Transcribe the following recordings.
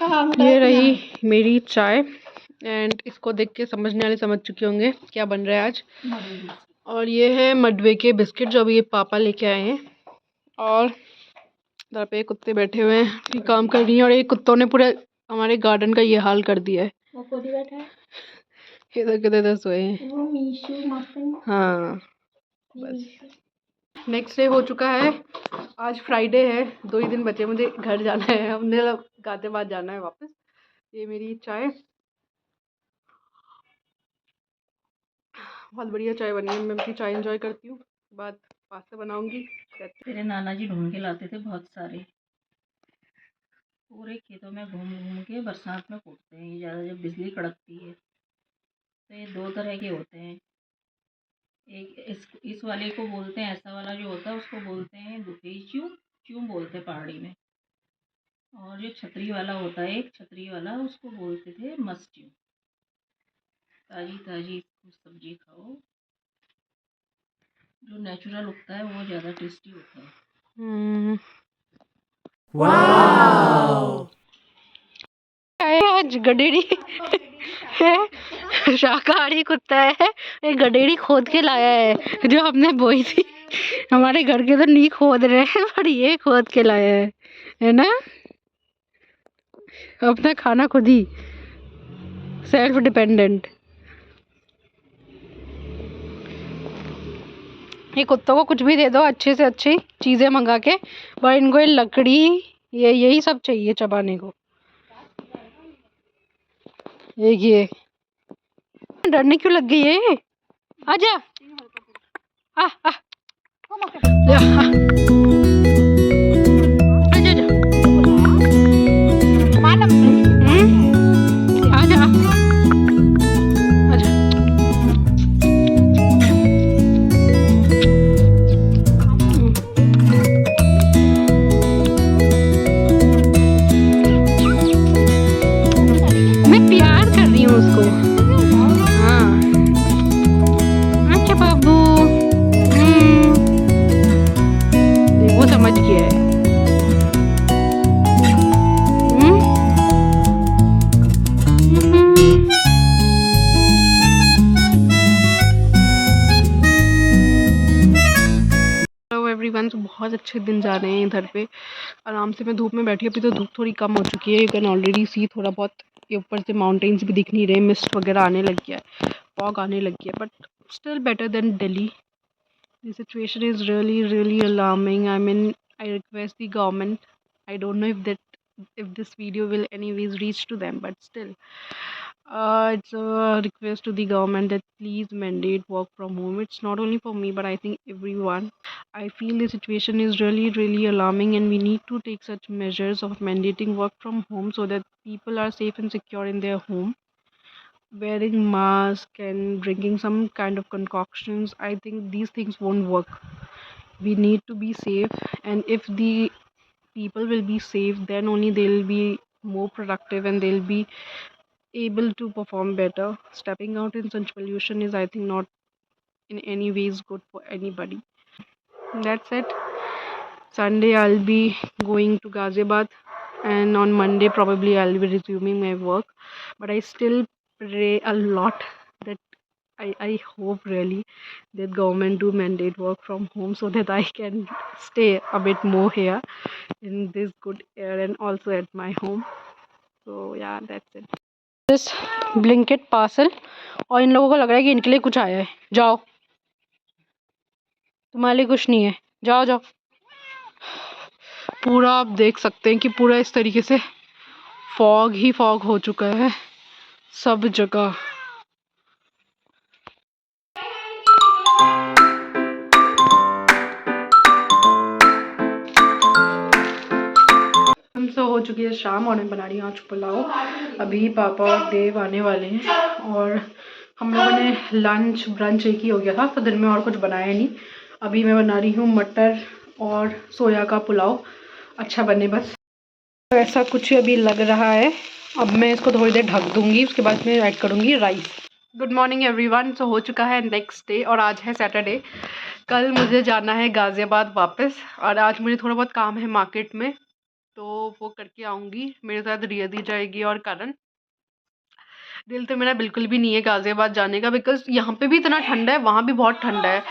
ये रही मेरी चाय एंड इसको देख के समझने वाले समझ चुके होंगे क्या बन रहा है आज। और ये है मडवे के बिस्किट जो अभी ये पापा लेके आए हैं। और इधर पे कुत्ते बैठे हुए हैं, ये काम कर रही हैं। और ये कुत्तों ने पूरे हमारे गार्डन का ये हाल कर दिया है। वो कोई बैठा है इधर किधर सोए हैं। वो मीशू हाँ बस। नेक्स्ट डे हो चुका है, आज फ्राइडे है, 2 ही दिन बचे मुझे घर जाना है। हमने गाजियाबाद जाना है वापस। ये मेरी चाय बहुत बढ़िया चाय बनी है, मैं अपनी चाय एंजॉय करती हूँ। बाद पास्ता बनाऊंगी। तेरे नाना जी ढूंढ के लाते थे बहुत सारे, पूरे खेतों में घूम घूम के बरसात में कूटते हैं। ये ज़्यादा जब बिजली कड़कती है तो ये 2 तरह के होते हैं। एक इस वाले को बोलते हैं, ऐसा वाला जो होता है उसको बोलते हैं दुधेई चूम, चूम बोलते हैं पहाड़ी में। और जो छतरी वाला होता है, एक छतरी वाला, उसको बोलते थे मस्ट्यू। ताज़ी ताज़ी सब्जी खाओ, जो नेचुरल उगता है वो ज़्यादा टेस्टी होता है। वाओ आज गडेरी है, शाकाहारी कुत्ता है। एक गडेरी खोद के लाया है जो हमने बोई थी। हमारे घर के तो नहीं खोद रहे हैं पर ये खोद के लाया है ना। अपना खाना खुद ही, सेल्फ डिपेंडेंट। ये कुत्तों को कुछ भी दे दो, अच्छे से अच्छी चीजें मंगा के, पर इनको ये लकड़ी ये यही सब चाहिए चबाने को। ये डरने क्यों लग गई है? आजा आ आ ले आ। आजा आजा आजा आजा। मैं प्यार कर रही हूँ उसको। हाँ अच्छा बाबू। वो समझ गया है। एवरीवन, तो बहुत अच्छे दिन जा रहे हैं इधर पे। आराम से मैं धूप में बैठी, अभी तो धूप थोड़ी कम हो चुकी है। यू कैन ऑलरेडी सी थोड़ा बहुत ये ऊपर से माउंटेन्स भी दिख नहीं रहे, मिस्ट वगैरह आने लग गया है, फॉग आने लग गया है, but still better than Delhi. The situation is really alarming. I mean, I request the government. I don't know if this video will anyways reach to them, but still, it's a request to the government that please mandate work from home. It's not only for me, but I think everyone. I feel the situation is really alarming, and we need to take such measures of mandating work from home so that people are safe and secure in their home. Wearing mask and drinking some kind of concoctions, I think these things won't work. We need to be safe, and if the people will be safe, then only they'll be more productive and they'll be able to perform better. Stepping out in such pollution is, I think, not in any ways good for anybody. That's it. Sunday I'll be going to Ghaziabad, and on Monday probably I'll be resuming my work. But I still pray a lot that I hope really that government do mandate work from home so that I can stay a bit more here in this good air and also at my home. So yeah, that's it. This Blinkit parcel, और इन लोगों को लग रहा है कि इनके लिए कुछ आया है। जाओ, तुम्हारे लिए कुछ नहीं है, जाओ जाओ। पूरा आप देख सकते हैं कि पूरा इस तरीके से फॉग ही फॉग हो चुका है सब जगह। हमसे हो चुकी है शाम और मैं बना रही हूँ आज पुलाव। अभी पापा और देव आने वाले हैं और हम लोगों ने लंच ब्रंच एक ही हो गया था, तो दिन में और कुछ बनाया नहीं। अभी मैं बना रही हूँ मटर और सोया का पुलाव, अच्छा बने बस। तो ऐसा कुछ अभी लग रहा है। अब मैं इसको थोड़ी देर ढक दूंगी, उसके बाद मैं ऐड करूँगी राइस। Good morning everyone. तो हो चुका है नेक्स्ट डे और आज है सैटरडे। कल मुझे जाना है गाज़ियाबाद वापस और आज मुझे थोड़ा बहुत काम है मार्केट में, तो वो करके आऊँगी। मेरे साथ रिया दी जाएगी और करण। दिल तो मेरा बिल्कुल भी नहीं है गाज़ियाबाद जाने का, बिकॉज़ यहाँ पे भी इतना ठंडा है, वहाँ भी बहुत ठंडा है।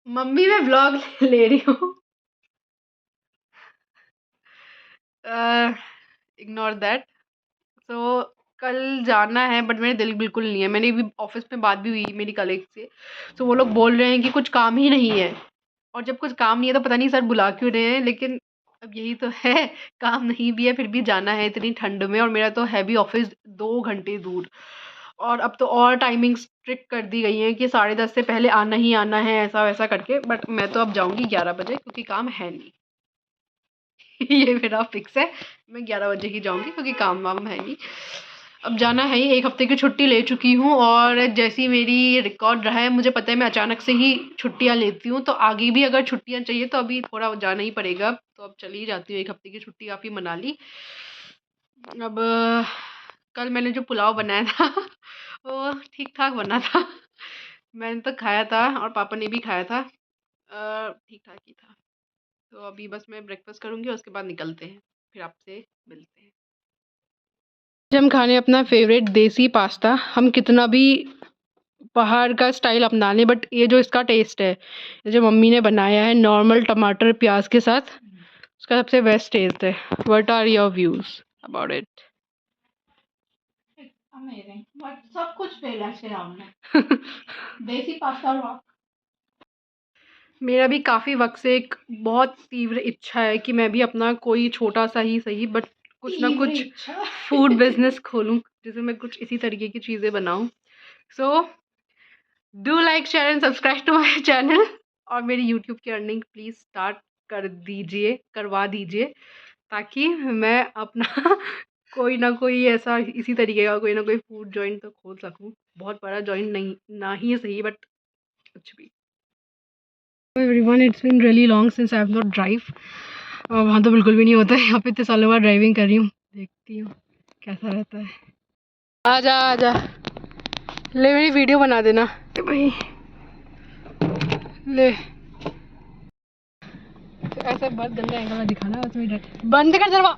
मम्मी मैं व्लॉग ले रही हूँ। Ignore that. तो कल जाना है, बट मेरे दिल बिल्कुल नहीं है। मैंने भी ऑफिस में बात भी हुई मेरी कलीग से, तो वो लोग बोल रहे हैं कि कुछ काम ही नहीं है। और जब कुछ काम नहीं है तो पता नहीं सर बुला क्यों रहे हैं, लेकिन अब यही तो है, काम नहीं भी है फिर भी जाना है इतनी ठंड में। और मेरा तो है भी ऑफिस 2 घंटे दूर, और अब तो और टाइमिंग स्ट्रिक्ट कर दी गई है कि 10:30 से पहले आना ही आना है, ऐसा वैसा करके। बट मैं तो अब जाऊँगी 11 बजे, क्योंकि काम है नहीं। ये मेरा फिक्स है, मैं 11 बजे ही जाऊँगी, क्योंकि काम वाम है नहीं। अब जाना है ही। 1 हफ्ते की छुट्टी ले चुकी हूँ, और जैसी मेरी रिकॉर्ड रहा है, मुझे पता है मैं अचानक से ही छुट्टियाँ लेती हूँ, तो आगे भी अगर छुट्टियाँ चाहिए तो अभी थोड़ा जाना ही पड़ेगा। तो अब चली ही जाती हूँ, 1 हफ्ते की छुट्टी काफ़ी मना ली। अब कल मैंने जो पुलाव बनाया था वो ठीक ठाक बना था। मैंने तो खाया था और पापा ने भी खाया था, ठीक ठाक ही था। तो अभी बस मैं ब्रेकफास्ट करूँगी और उसके बाद निकलते हैं, फिर आपसे मिलते हैं। आज हम खाने अपना फेवरेट देसी पास्ता। हम कितना भी बाहर का स्टाइल अपना लें, बट ये जो इसका टेस्ट है, ये जो मम्मी ने बनाया है नॉर्मल टमाटर प्याज के साथ, उसका सबसे बेस्ट टेस्ट है। What are your views about it? Amazing, but सब कुछ फेल है श्री राम ने। देसी पास्ता और मेरा भी काफ़ी वक्त से एक बहुत तीव्र इच्छा है कि मैं भी अपना कोई छोटा सा ही सही, बट कुछ ना कुछ फूड बिजनेस खोलूं, जिसमें मैं कुछ इसी तरीके की चीज़ें बनाऊं। So do like share and subscribe to my channel, और मेरी यूट्यूब की अर्निंग प्लीज़ स्टार्ट करवा दीजिए, ताकि मैं अपना कोई ना कोई ऐसा इसी तरीके का कोई ना कोई फूड जॉइंट तो खोल सकूं। बहुत बड़ा जॉइंट नहीं, ना ही सही, बट कुछ भी। Everyone, it's been really long since I have not drive. वहाँ तो बिल्कुल भी नहीं होता है, यहाँ पे इतने सालों बाद ड्राइविंग कर रही हूँ। देखती हूँ कैसा रहता है। आजा आजा, ले मेरी वीडियो बना देना भाई, ले। ऐसा बहुत गंदा एंगल में दिखाना, उसमें बंद कर दरवा।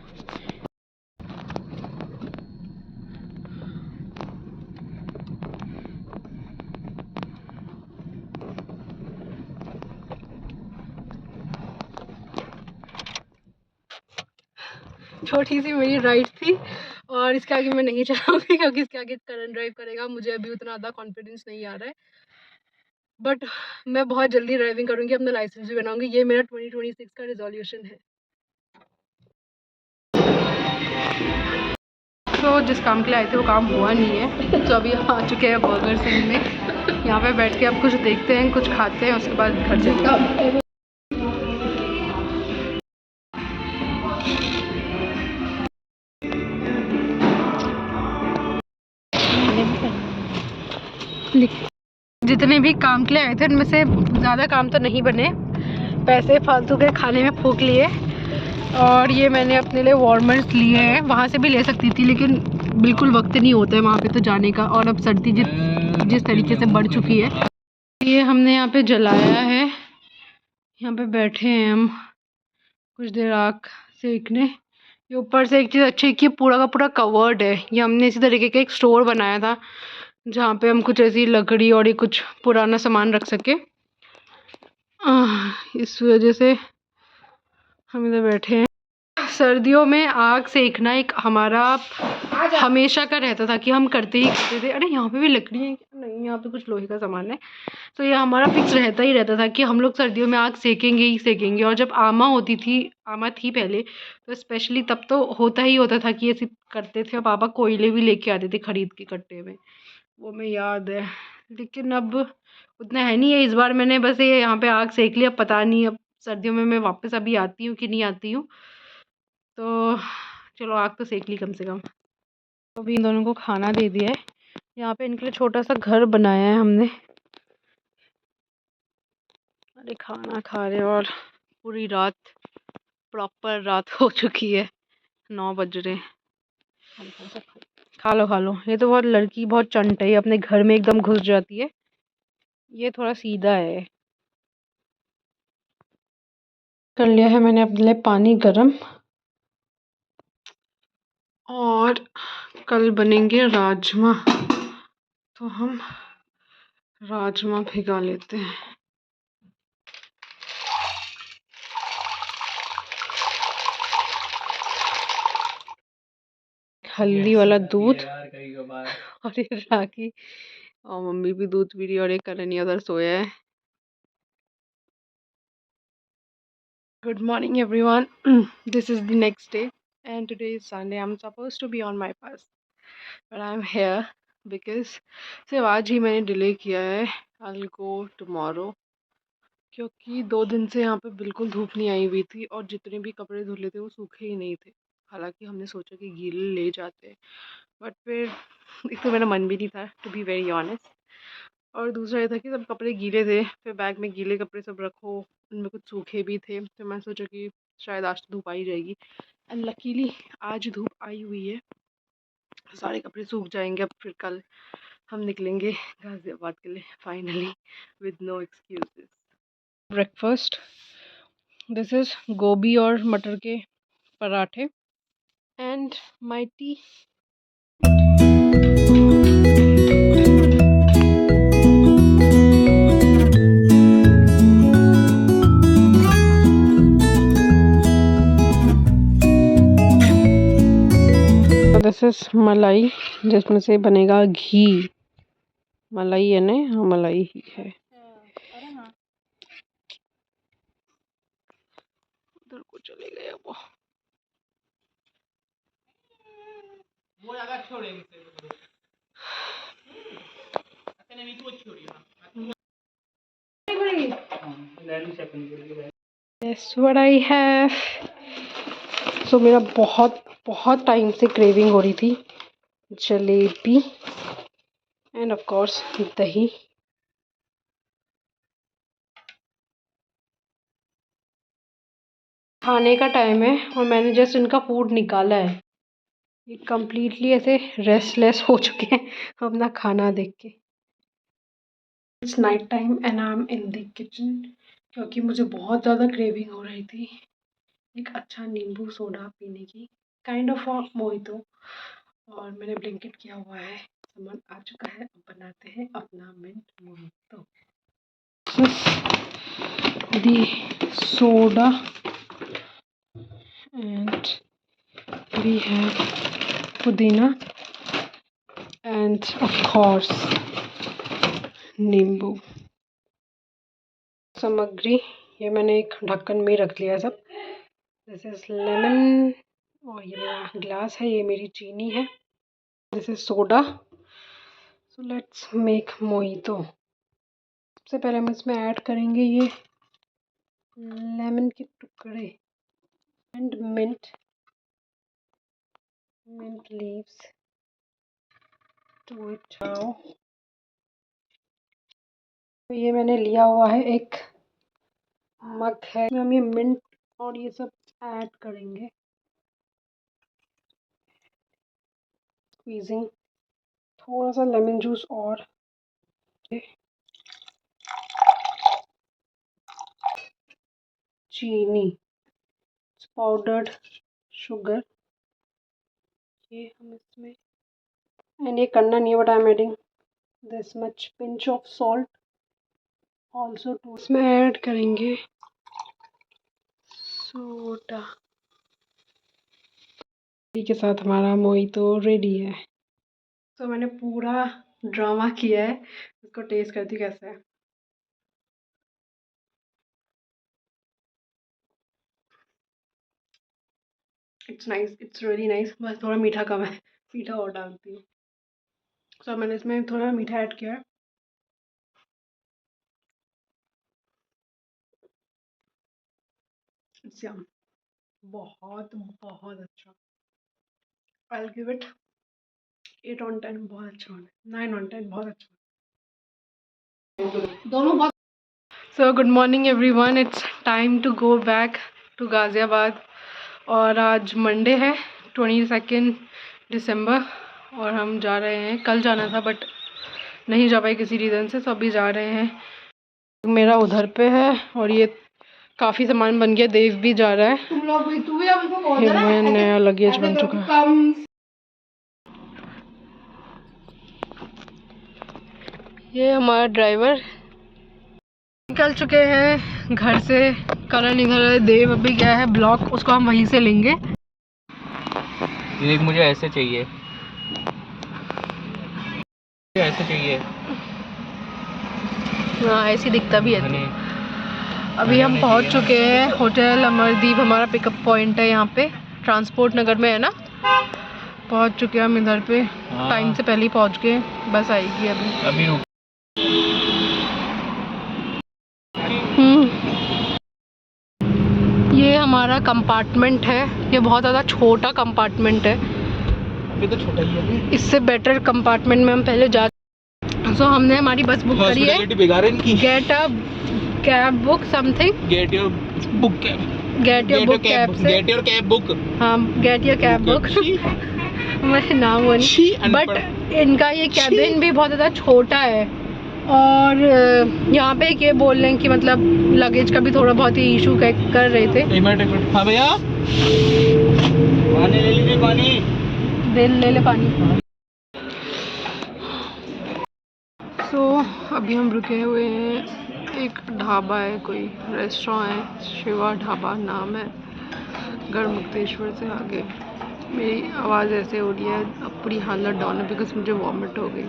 छोटी सी मेरी राइड थी, और इसके आगे मैं नहीं चलाऊंगी, क्योंकि इसके आगे करण ड्राइव करेगा। मुझे अभी उतना ज़्यादा कॉन्फिडेंस नहीं आ रहा है, बट मैं बहुत जल्दी ड्राइविंग करूंगी, अपना लाइसेंस भी बनाऊंगी। ये मेरा 2026 का रिजोल्यूशन है। तो जिस काम के लिए आए थे वो काम हुआ नहीं है, तो अभी हम आ चुके हैं बर्गर सिंह में। यहाँ पे बैठ के अब कुछ देखते हैं, कुछ खाते हैं, उसके बाद घर चलते हैं। जितने भी काम के लिए आए थे उनमें से ज़्यादा काम तो नहीं बने, पैसे फालतू के खाने में फूंक लिए। और ये मैंने अपने लिए वार्मर्स लिए हैं, वहाँ से भी ले सकती थी, लेकिन बिल्कुल वक्त नहीं होता है वहाँ पे तो जाने का। और अब सर्दी जिस तरीके से बढ़ चुकी है, ये हमने यहाँ पे जलाया है, यहाँ पे बैठे हैं हम कुछ देर आग सेकने। ये ऊपर से एक चीज़ अच्छी है कि पूरा का पूरा कवर्ड है। ये हमने इसी तरीके का एक स्टोर बनाया था, जहाँ पे हम कुछ ऐसी लकड़ी और ये कुछ पुराना सामान रख सके। इस वजह से हम इधर बैठे हैं। सर्दियों में आग सेकना एक हमारा हमेशा का रहता था कि हम करते ही करते थे। अरे यहाँ पे भी लकड़ी है, नहीं यहाँ पे कुछ लोहे का सामान है। तो ये हमारा फिक्स रहता था कि हम लोग सर्दियों में आग सेकेंगे ही सेकेंगे। और जब आमा थी पहले, तो स्पेशली तब तो होता था कि ये सिर्फ करते थे। और पापा कोयले भी लेके आते थे खरीद के कट्टे में, वो मैं याद है। लेकिन अब उतना है नहीं है। इस बार मैंने बस ये यहाँ पे आग सेक लिया, पता नहीं अब सर्दियों में मैं वापस अभी आती हूँ कि नहीं आती हूँ। तो चलो आग तो सेक ली कम से कम। तो अभी इन दोनों को खाना दे दिया है। यहाँ पे इनके लिए छोटा सा घर बनाया है हमने। अरे खाना खा रहे, और पूरी रात प्रॉपर रात हो चुकी है, 9 बज रहे। खा लो। ये तो बहुत लड़की बहुत चंट है, ये अपने घर में एकदम घुस जाती है। ये थोड़ा सीधा है। कर लिया है मैंने अपने लिए पानी गरम, और कल बनेंगे राजमा, तो हम राजमा भिगा लेते हैं। हल्दी वाला दूध और ये राखी और मम्मी भी दूध पी रही है और एक करण उधर सोया है। Good morning everyone. This is the next day and today is Sunday. I'm supposed to be on my bus but I'm here because सिर्फ आज ही मैंने डिले किया है। I'll go tomorrow क्योंकि 2 दिन से यहाँ पे बिल्कुल धूप नहीं आई हुई थी और जितने भी कपड़े धुले थे वो सूखे ही नहीं थे। हालांकि हमने सोचा कि गीले ले जाते, बट फिर एक तो मेरा मन भी नहीं था टू बी वेरी ऑनेस्ट, और दूसरा ये था कि सब कपड़े गीले थे, फिर बैग में गीले कपड़े सब रखो, उनमें कुछ सूखे भी थे, तो मैं सोचा कि शायद आज तो धूप आ ही जाएगी। एंड लकीली आज धूप आई हुई है, सारे कपड़े सूख जाएंगे। अब फिर कल हम निकलेंगे गाज़ियाबाद के लिए finally with no excuses. Breakfast, this is गोभी और मटर के पराठे and my tea. This is मलाई, जिसमें से बनेगा घी। मलाई है ना? हाँ मलाई ही है। उधर को चले गए वो That's what I have. So मेरा बहुत टाइम से क्रेविंग हो रही थी जलेबी एंड ऑफ कोर्स दही। खाने का टाइम है और मैंने जस्ट इनका फूड निकाला है, ये कम्प्लीटली ऐसे रेस्टलेस हो चुके हैं अपना खाना देख के। It's night time and I am in the kitchen क्योंकि मुझे बहुत ज़्यादा क्रेविंग हो रही थी एक अच्छा नींबू सोडा पीने की, काइंड ऑफ अ मोहितो, और मैंने ब्लिंकिट किया हुआ है, सामान आ चुका है। अब बनाते हैं अपना mint mojito. The soda and we have पुदीना and of course नींबू। सामग्री ये मैंने एक ढक्कन में रख लिया सब। दिस इज लेमन और ये मेरा ग्लास है, ये मेरी चीनी है, this is soda. So let's make mojito. सबसे पहले हम इसमें ऐड करेंगे ये लेमन के टुकड़े and mint leaves to it now. तो ये मैंने लिया हुआ है एक मग है, हम ये मिंट और ये सब ऐड करेंगे, स्क्वीजिंग थोड़ा सा लेमन जूस और चीनी, पाउडर्ड शुगर, ये हम इसमें, एंड ये करना नहीं है but I am adding this much pinch of salt also too. इसमें ऐड करेंगे सोडा। इसी के साथ हमारा मोहितो रेडी है। तो मैंने पूरा ड्रामा किया है, इसको टेस्ट करती कैसा है। It's nice, it's really nice, बस थोड़ा मीठा कम है, मीठा और डालती हूँ। सो मैंने इसमें थोड़ा मीठा ऐड किया है। इट्स यम, बहुत अच्छा। I will give it 8 on 10, बहुत अच्छा होना है, 9 on 10 बहुत अच्छा दोनों बहुत। So good morning everyone, it's time to go back to Ghaziabad और आज मंडे है 22 दिसंबर और हम जा रहे हैं। कल जाना था बट नहीं जा पाए किसी रीज़न से, तो अभी जा रहे हैं। मेरा उधर पे है और ये काफ़ी सामान बन गया, देव भी जा रहा है। तुम लोग भी, तू भी अब उनको बोल ये देना मेरा नया लगेज बन चुका है। ये हमारा ड्राइवर निकल चुके हैं घर से। करण इधर है, देव अभी गया है ब्लॉक, उसको हम वहीं से लेंगे। देख मुझे ऐसे चाहिए, ऐसे चाहिए। हाँ ऐसे दिखता भी है। अभी हम पहुंच चुके हैं होटल अमरदीप, हमारा पिकअप पॉइंट है यहाँ पे, ट्रांसपोर्ट नगर में है ना। पहुंच चुके हैं हम इधर पे, टाइम से पहले ही पहुंच गए। बस आएगी अभी। ये हमारा कंपार्टमेंट है, ये बहुत ज़्यादा छोटा कंपार्टमेंट है। अभी तो छोटा ही है, इससे बेटर कंपार्टमेंट में हम पहले जा। सो हमने हमारी बस बुक करी है, get a cab book something, get your book cab, get your book cab से, गेट योर कैब बुक। हाँ गेट योर कैब बुक। मेरे नाम वो नहीं, बट इनका ये कैबिन भी बहुत ज़्यादा छोटा है। और यहाँ पे ये बोल रहे हैं कि मतलब लगेज का भी थोड़ा बहुत ही इशू कर रहे थे। हाँ भैया पानी ले लीजिए, पानी ले ले पानी। सो अभी हम रुके हुए हैं, एक ढाबा है, कोई रेस्टोरेंट है, शिवा ढाबा नाम है, गढ़मुक्तेश्वर से आगे। मेरी आवाज़ ऐसे हो रही है, अब पूरी हालत डाउन है बिकॉज मुझे वॉमिट हो गई।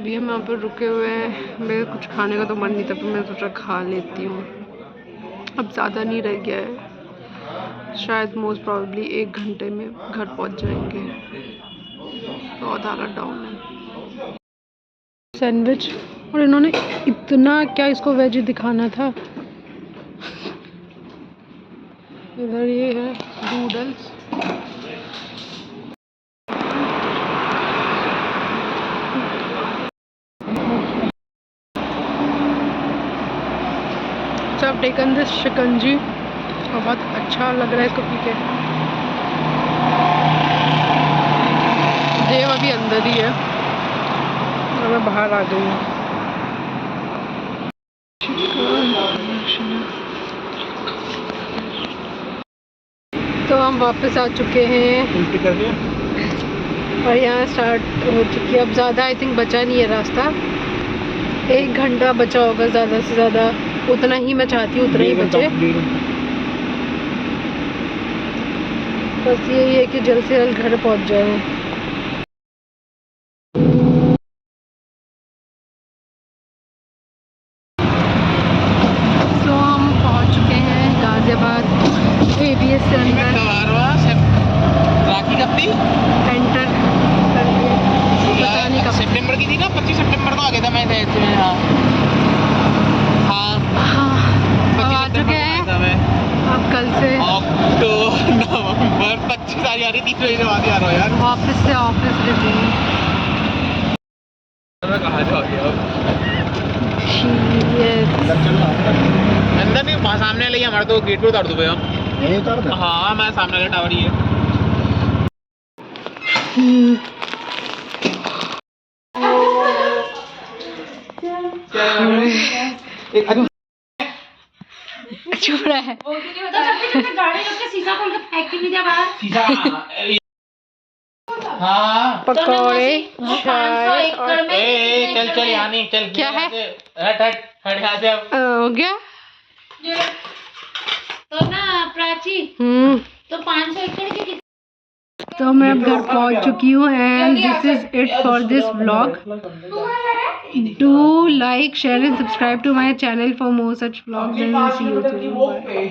अभी हम यहाँ पर रुके हुए हैं, मेरे कुछ खाने का तो मन नहीं था, पर मैं सोचा खा लेती हूँ। अब ज़्यादा नहीं रह गया है, शायद मोस्ट प्रॉब्ली 1 घंटे में घर पहुँच जाएंगे। बहुत हालत डाउन है। सैंडविच, और इन्होंने इतना क्या इसको वेज दिखाना था। इधर ये है नूडल्स, सब टेकन दिस शिकंजी और बहुत अच्छा लग रहा है इसको पी के। देव अभी अंदर ही है और मैं बाहर आ गई हूँ। तो हम वापस आ चुके हैं और यहाँ स्टार्ट हो चुकी है। अब ज़्यादा आई थिंक बचा नहीं है रास्ता, 1 घंटा बचा होगा ज़्यादा से ज़्यादा, उतना ही मैं चाहती हूँ उतना ही बचे। बस यही है कि जल्द से जल्द घर पहुँच जाए। तो हम पहुँच चुके हैं गाज़ियाबाद ABS से अंदर, राखी कब थी? एंटर करके पता नहीं कब। सितंबर की थी ना, 25 सितंबर को आ गया था मैं। अब आ चुके हैं, अब कल से अक्टूबर नवंबर 25 तारीख आ रही, 3 महीने बाद आ रहा हूँ यार वापस से ऑफिस रिज्यूम। मैं कहाँ जाऊँगी अब? अंदर नहीं, वहाँ सामने ले हमारे तो गेट पे उतार दो भैया। हाँ मैं सामने का टावर ही है। चुप रहा है। गाड़ी लेके शीशा खोल के फेंक के नहीं जा बाहर। हाँ पकौड़े, चाय और चल चल यहाँ नहीं, चल क्या है? हट हट हट यहाँ से अब। हो गया। तो ना प्राची, तो 500 एकड़ की। तो मैं अब घर पहुंच चुकी हूँ and this is it for this vlog. Do like, share and subscribe to my channel for more such vlogs and see you soon. Bye.